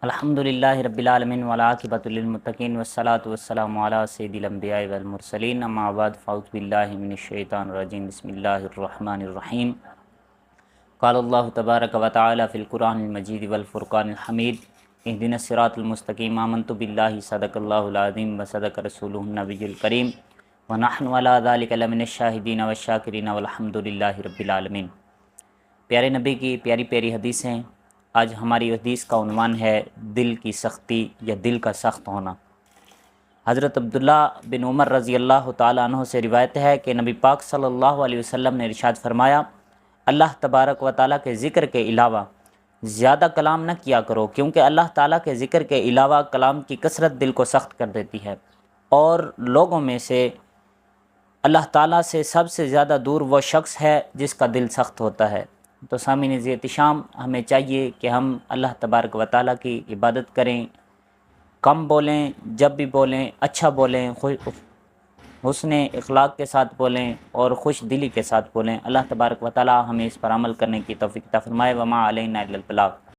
الحمدللہ رب العالمین والعاقبۃ للمتقین والصلاۃ والسلام علی سید الانبیاء والمرسلین اما بعد فاعوذ باللہ من الشیطان الرجیم بسم اللہ الرحمن الرحیم قال اللہ تبارک و تعالی فی القرآن المجید والفرقان الحمید اہدنا الصراط المستقیم آمنت باللہ صدق اللہ العظیم وصدق رسولہ النبی الکریم ونحن علی ذلک لمن الشاہدین والشاکرین والحمدللہ رب العالمین۔ پیارے نبی کی پیاری پیاری حدیثیں۔ آج ہماری حدیث کا عنوان ہے دل کی سختی یا دل کا سخت ہونا۔ حضرت عبداللہ بن عمر رضی اللہ تعالیٰ عنہ سے روایت ہے کہ نبی پاک صلی اللہ علیہ وسلم نے ارشاد فرمایا، اللہ تبارک و تعالیٰ کے ذکر کے علاوہ زیادہ کلام نہ کیا کرو، کیونکہ اللہ تعالیٰ کے ذکر کے علاوہ کلام کی کثرت دل کو سخت کر دیتی ہے، اور لوگوں میں سے اللہ تعالیٰ سے سب سے زیادہ دور وہ شخص ہے جس کا دل سخت ہوتا ہے۔ تو سامعین ذی احتشام، ہمیں چاہیے کہ ہم اللہ تبارک و تعالیٰ کی عبادت کریں، کم بولیں، جب بھی بولیں اچھا بولیں، حسن اخلاق کے ساتھ بولیں اور خوش دلی کے ساتھ بولیں۔ اللہ تبارک و تعالیٰ ہمیں اس پر عمل کرنے کی توفیق عطا فرمائے۔ وما علینا الا البلاغ۔